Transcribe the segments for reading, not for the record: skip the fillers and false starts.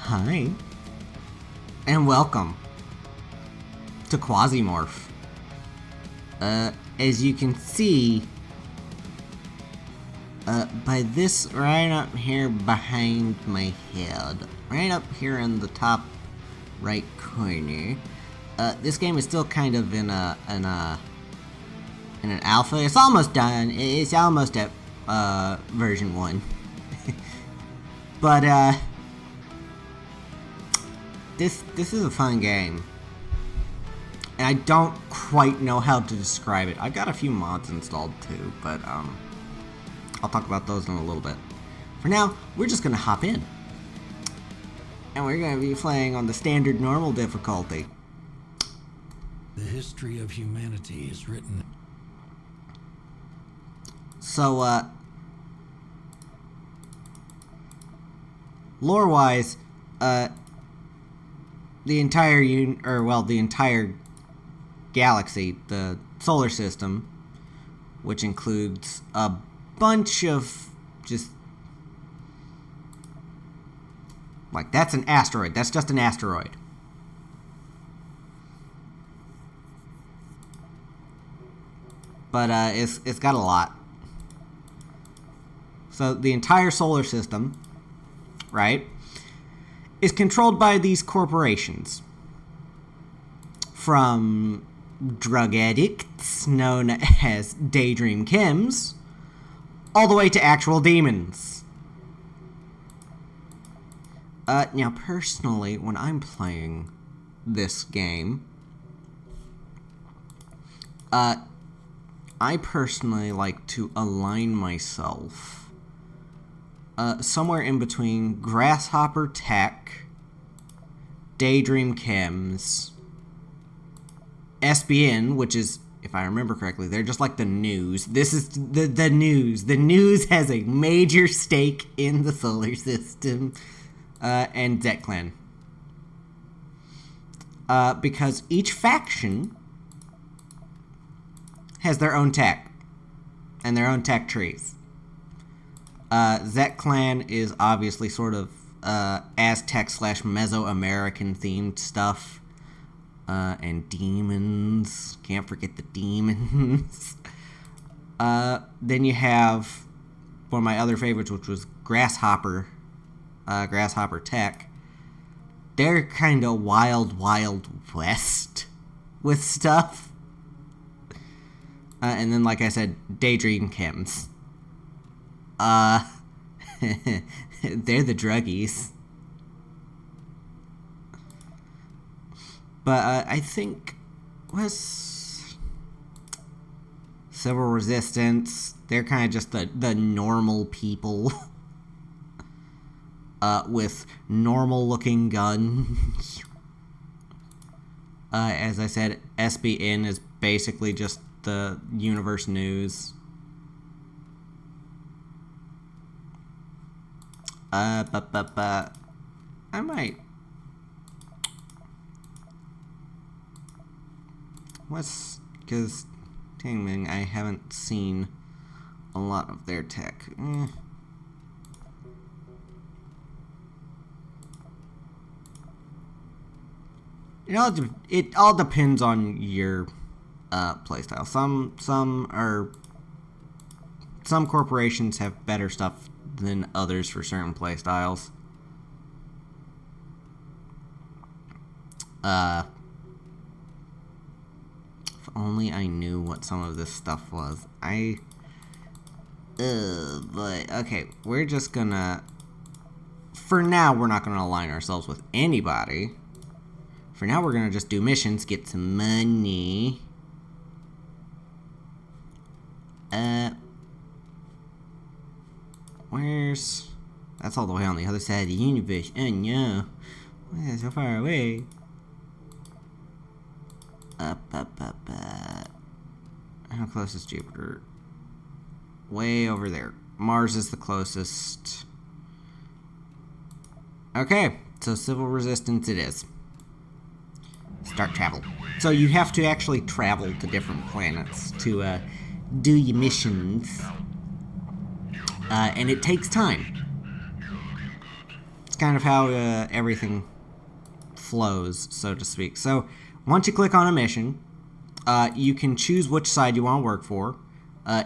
Hi, and welcome to Quasimorph. As you can see, by this right up here behind my head, right up here in the top right corner, this game is still kind of in an alpha. It's almost done. It's almost at version 1. But this is a fun game, and I don't quite know how to describe it. I've got a few mods installed too, but I'll talk about those in a little bit. For now, we're just gonna hop in, and we're gonna be playing on the standard normal difficulty. The history of humanity is written. So, lore-wise, the entire the entire galaxy, the solar system, which includes a bunch of just like, that's an asteroid. That's just an asteroid. But it's got a lot. So the entire solar system, right, is controlled by these corporations. From drug addicts known as Daydream Chems, all the way to actual demons. Now, personally, when I'm playing this game, I personally like to align myself somewhere in between Grasshopper Tech, Daydream Chems, SBN, which is, if I remember correctly, they're just like the news. This is the news. The news has a major stake in the solar system, and Zet Clan. Because each faction has their own tech, and their own tech trees. Zet Clan is obviously sort of Aztec / Mesoamerican themed stuff. And demons. Can't forget the demons. Then you have one of my other favorites, which was Grasshopper Tech. They're kind of wild west with stuff. And then, like I said, Daydream Chems. They're the druggies. But I think was Civil Resistance. They're kind of just the normal people with normal looking guns. As I said, SBN is basically just the universe news. But I might. Because Tangming, I haven't seen a lot of their tech. It all depends on your playstyle. Some corporations have better stuff than others for certain playstyles. Only I knew what some of this stuff was. But, okay, we're just gonna, for now, we're not gonna align ourselves with anybody. For now, we're gonna just do missions, get some money. That's all the way on the other side of the universe. Oh no, why is it so far away? Up. How close is Jupiter? Way over there. Mars is the closest. Okay, so Civil Resistance it is. Start travel. So you have to actually travel to different planets to do your missions. And it takes time. It's kind of how everything flows, so to speak. So once you click on a mission, you can choose which side you want to work for.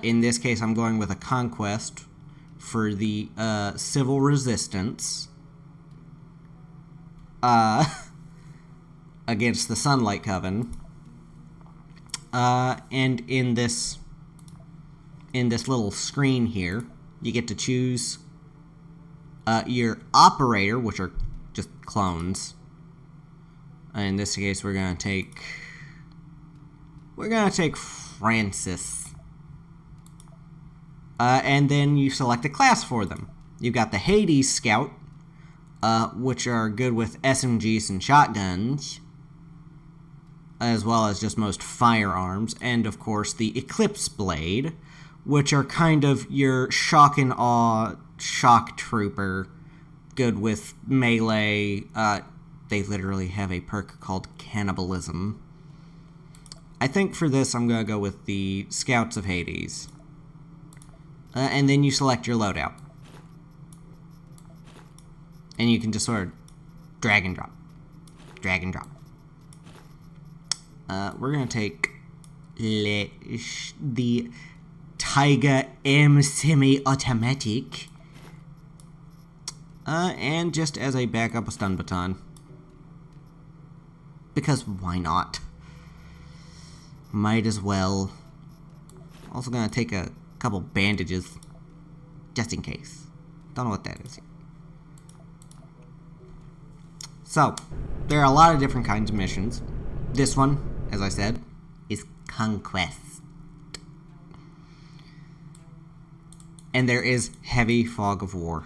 In this case, I'm going with a conquest for the civil resistance against the Sunlight Coven. And in this little screen here, you get to choose your operator, which are just clones. In this case, we're gonna take Francis. And then you select a class for them. You've got the Hades Scout, which are good with SMGs and shotguns, as well as just most firearms, and of course the Eclipse Blade, which are kind of your shock and awe shock trooper, good with melee. They literally have a perk called Cannibalism. I think for this I'm going to go with the Scouts of Hades. And then you select your loadout. And you can just sort of drag and drop. Drag and drop. We're going to take the Tiger M semi-automatic. And just as a backup, a stun baton. Because why not? Might as well. Also going to take a couple bandages. Just in case. Don't know what that is. So, there are a lot of different kinds of missions. This one, as I said, is Conquest. And there is heavy fog of war.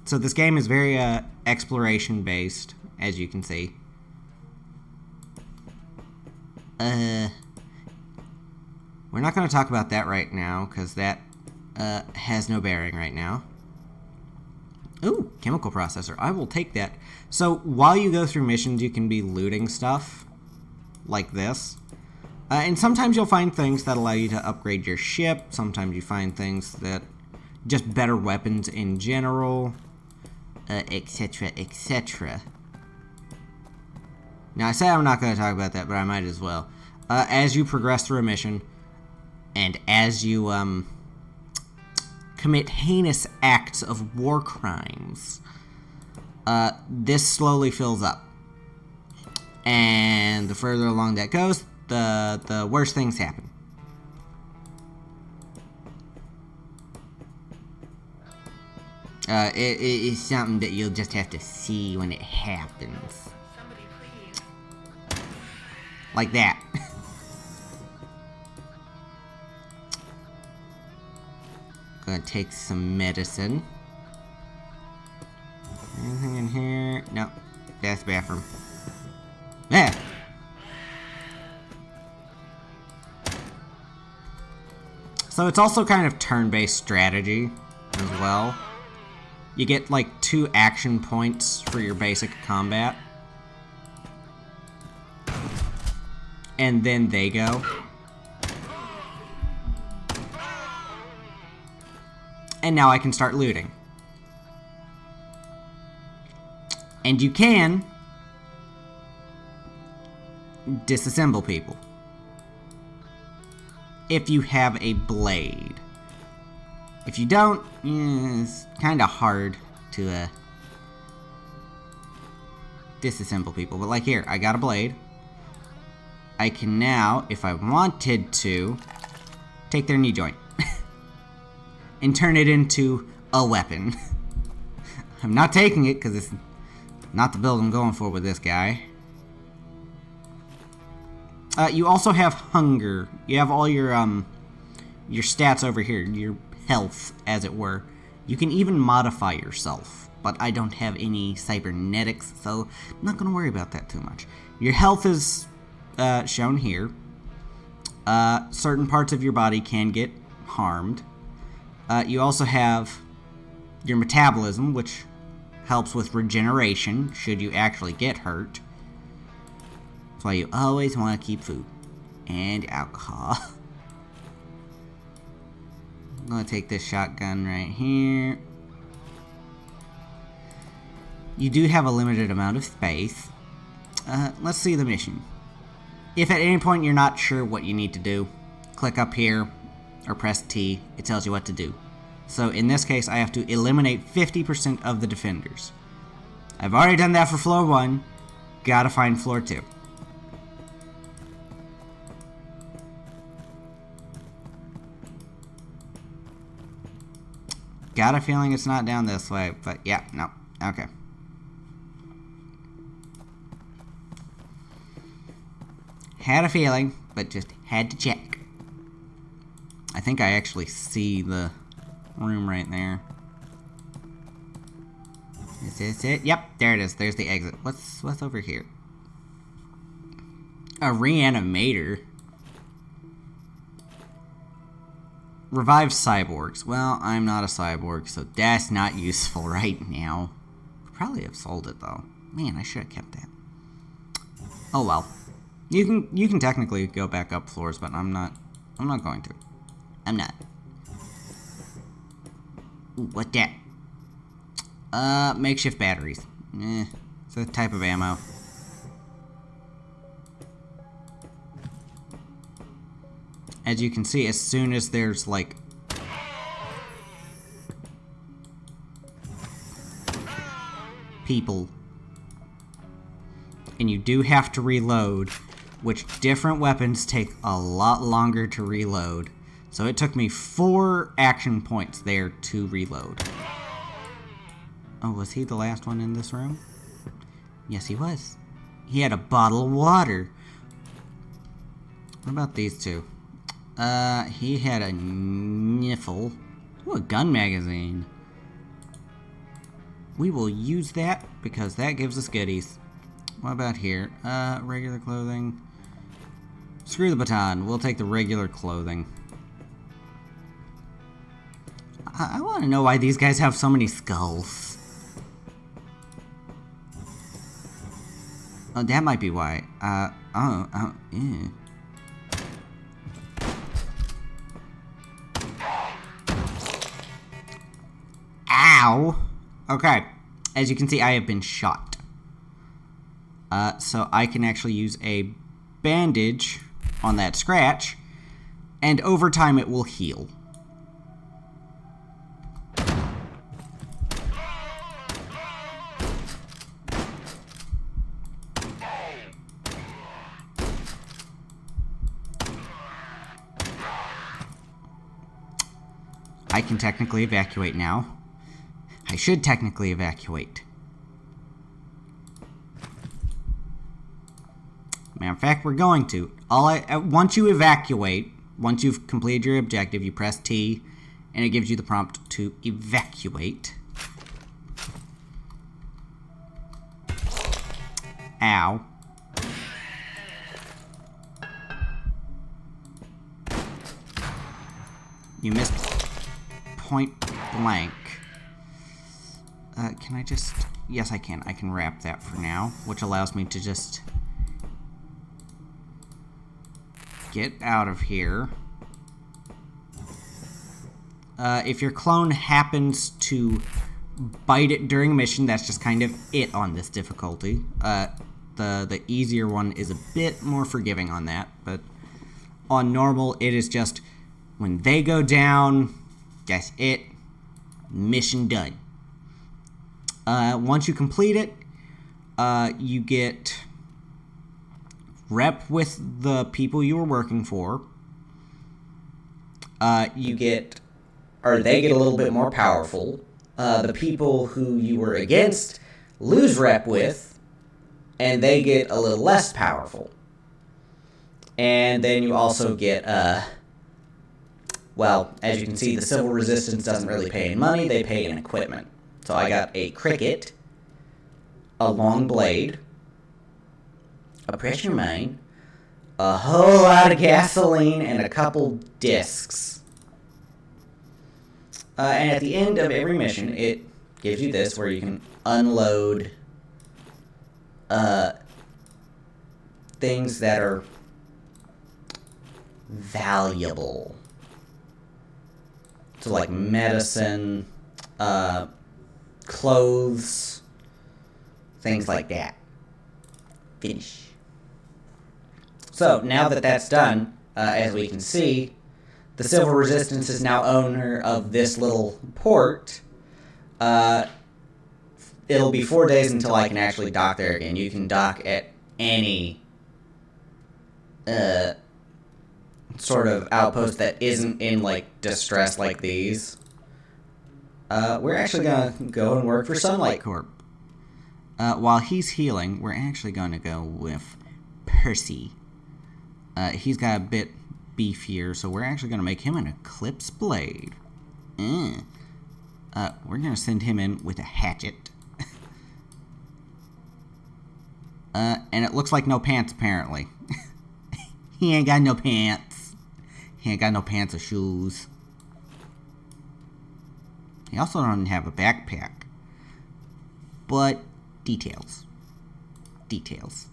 So this game is very exploration based, as you can see. We're not going to talk about that right now, because that has no bearing right now. Ooh, chemical processor. I will take that. So while you go through missions, you can be looting stuff like this. And sometimes you'll find things that allow you to upgrade your ship. Sometimes you find things that just better weapons in general, etc., etc. Now, I say I'm not going to talk about that, but I might as well. As you progress through a mission, and as you commit heinous acts of war crimes, this slowly fills up. And the further along that goes, the worse things happen. It is something that you'll just have to see when it happens. Like that. Gonna take some medicine. Anything in here? No. That's bathroom. Yeah. So it's also kind of turn-based strategy as well. You get like 2 action points for your basic combat. And then they go. And now I can start looting. And you can disassemble people if you have a blade. If you don't, it's kind of hard to disassemble people. But like here, I got a blade. I can now, if I wanted to, take their knee joint and turn it into a weapon. I'm not taking it because it's not the build I'm going for with this guy. You also have hunger. You have all your stats over here, your health, as it were. You can even modify yourself, but I don't have any cybernetics, so I'm not going to worry about that too much. Your health is shown here. Certain parts of your body can get harmed. You also have your metabolism, which helps with regeneration should you actually get hurt. That's why you always want to keep food and alcohol. I'm gonna take this shotgun right here. You do have a limited amount of space. Let's see the mission. If at any point you're not sure what you need to do, click up here or press T. It tells you what to do. So in this case, I have to eliminate 50% of the defenders. I've already done that for floor 1. Gotta find floor 2. Got a feeling it's not down this way, but yeah, no. Okay. Had a feeling, but just had to check. I think I actually see the room right there. Is this it? Yep, there it is. There's the exit. What's over here? A reanimator. Revive cyborgs. Well, I'm not a cyborg, so that's not useful right now. Could probably have sold it though. Man, I should have kept that. Oh well. You can technically go back up floors, but I'm not going to. I'm not. Ooh, what that? Makeshift batteries. It's a type of ammo. As you can see, as soon as there's like people, and you do have to reload, which different weapons take a lot longer to reload. So it took me 4 action points there to reload. Oh, was he the last one in this room? Yes, he was. He had a bottle of water. What about these two? He had a niffle. Ooh, a gun magazine. We will use that because that gives us goodies. What about here? Regular clothing. Screw the baton. We'll take the regular clothing. I want to know why these guys have so many skulls. Oh, that might be why. Yeah. Ow! Okay. As you can see, I have been shot. So I can actually use a bandage on that scratch, and over time it will heal. I can technically evacuate now. I should technically evacuate. Matter of fact, we're going to. Once you evacuate, once you've completed your objective, you press T, and it gives you the prompt to evacuate. Ow. You missed point blank. Can I just... Yes, I can. I can wrap that for now, which allows me to just get out of here. If your clone happens to bite it during a mission, that's just kind of it on this difficulty. The easier one is a bit more forgiving on that, but on normal, it is just when they go down, that's it. Mission done. Once you complete it, you get rep with the people you were working for. They get a little bit more powerful. The people who you were against lose rep with, and they get a little less powerful. And then you also get, well, as you can see, the Civil Resistance doesn't really pay in money, they pay in equipment. So I got a cricket, a long blade, a pressure mine, a whole lot of gasoline, and a couple discs. And at the end of every mission, it gives you this where you can unload things that are valuable. So like medicine, clothes, things like that. Finish. So now that that's done, as we can see, the Civil Resistance is now owner of this little port. It'll be 4 days until I can actually dock there again. You can dock at any sort of outpost that isn't in like distress like these. We're actually gonna go and work for Sunlight Corp. While he's healing, we're actually gonna go with Percy. He's got a bit beefier, so we're actually gonna make him an Eclipse Blade. We're gonna send him in with a hatchet. And it looks like no pants, apparently. He ain't got no pants. He ain't got no pants or shoes. He also doesn't have a backpack. But details. Details.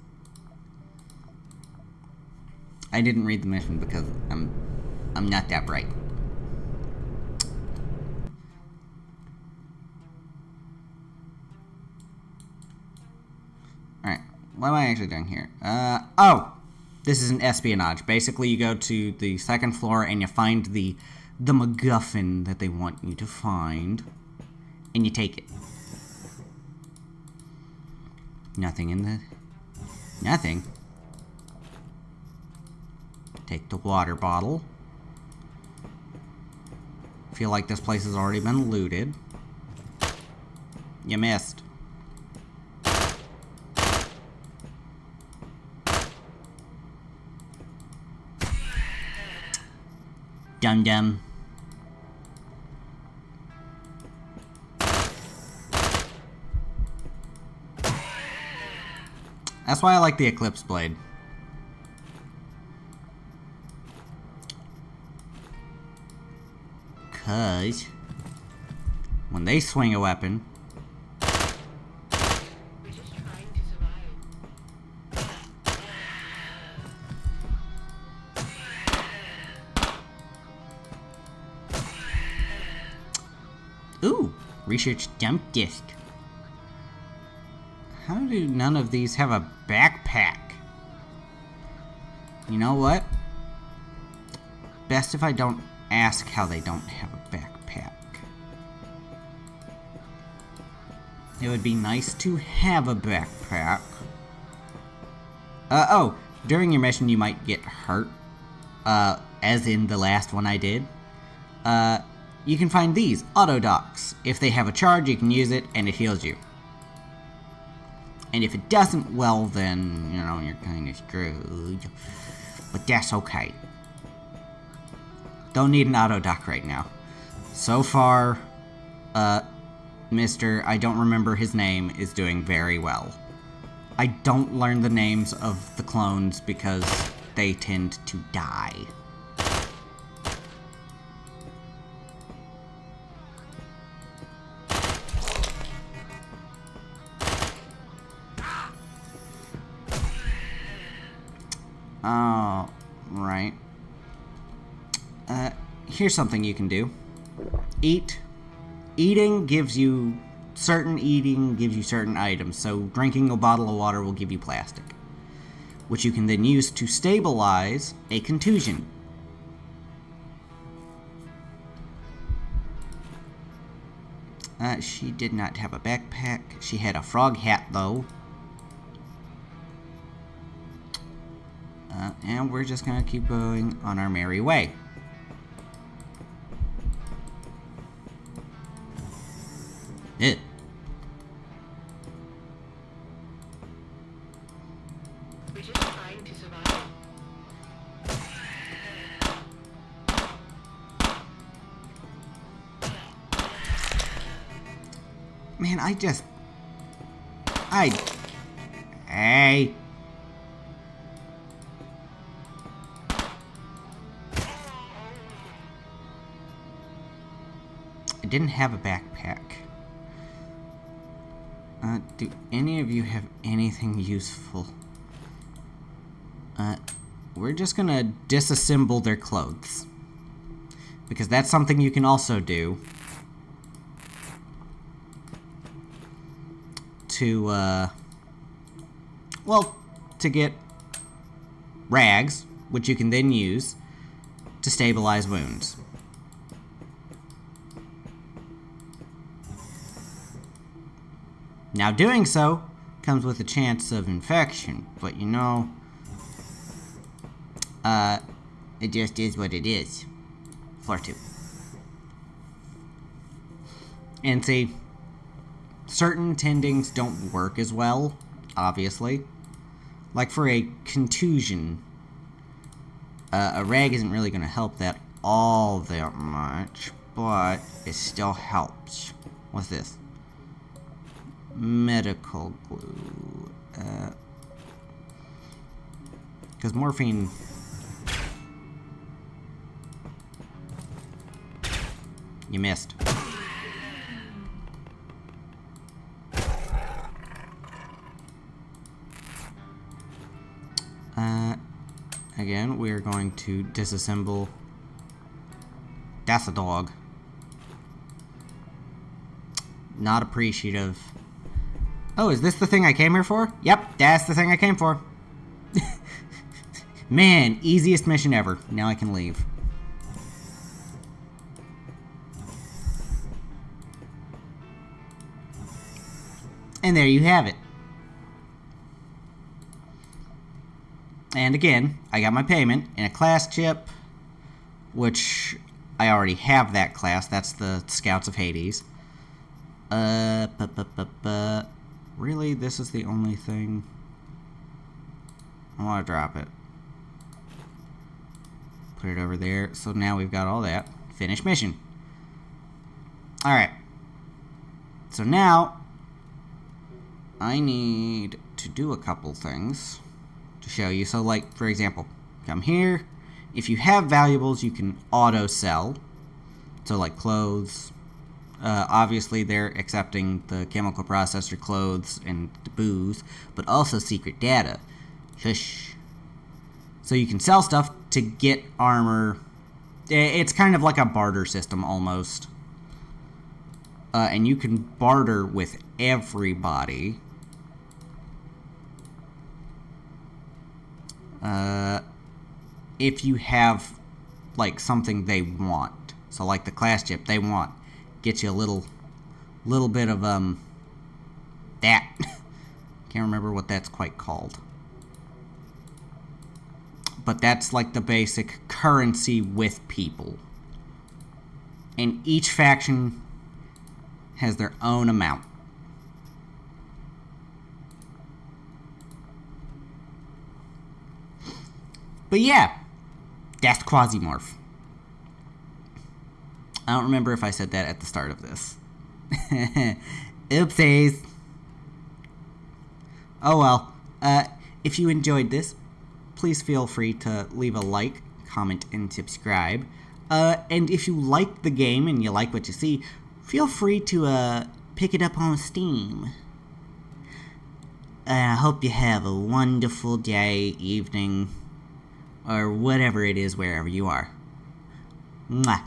I didn't read the mission because I'm not that bright. Alright, what am I actually doing here? Oh! This is an espionage. Basically, you go to the second floor and you find the MacGuffin that they want you to find. And you take it. Nothing in the... Nothing. Take the water bottle. Feel like this place has already been looted. You missed. Dum-dum. That's why I like the Eclipse Blade. Cause when they swing a weapon, ooh, research dump disc. How do none of these have a backpack? You know what? Best if I don't ask how they don't have a backpack. It would be nice to have a backpack. Oh, during your mission you might get hurt. As in the last one I did. You can find these, auto docks. If they have a charge, you can use it, and it heals you. And if it doesn't, well then, you know, you're kind of screwed. But that's okay. Don't need an auto dock right now. So far, Mr. I don't remember his name is doing very well. I don't learn the names of the clones because they tend to die. Oh, right. Here's something you can do. Eat. Eating gives you certain items, so drinking a bottle of water will give you plastic, which you can then use to stabilize a contusion. She did not have a backpack. She had a frog hat, though. And we're just gonna keep going on our merry way. It. We're just trying to survive. Man, Hey. I didn't have a backpack. Do any of you have anything useful? We're just gonna disassemble their clothes. Because that's something you can also do to, well, to get rags, which you can then use to stabilize wounds. Now, doing so comes with a chance of infection, but you know, it just is what it is. Floor 2. And see, certain tendings don't work as well, obviously. Like for a contusion, a rag isn't really going to help that all that much, but it still helps. What's this? Medical glue. Because morphine... You missed. Again, we're going to disassemble. That's a dog. Not appreciative. Oh, is this the thing I came here for? Yep, that's the thing I came for. Man, easiest mission ever. Now I can leave. And there you have it. And again, I got my payment in a class chip, which I already have that class. That's the Scouts of Hades. Really, this is the only thing? I want to drop it. Put it over there. So now we've got all that. Finish mission. Alright. So now, I need to do a couple things to show you. So like, for example, come here. If you have valuables, you can auto sell. So like clothes. Obviously, they're accepting the chemical processor, clothes, and the booze, but also secret data. Shush. So you can sell stuff to get armor. It's kind of like a barter system, almost. And you can barter with everybody. If you have, like, something they want. So, like the class chip they want. Get you a little bit of, that. Can't remember what that's quite called. But that's like the basic currency with people. And each faction has their own amount. But yeah, that's Quasimorph. I don't remember if I said that at the start of this. Oopsies. Oh well. If you enjoyed this, please feel free to leave a like, comment, and subscribe. And if you like the game and you like what you see, feel free to pick it up on Steam. I hope you have a wonderful day, evening, or whatever it is wherever you are. Mwah.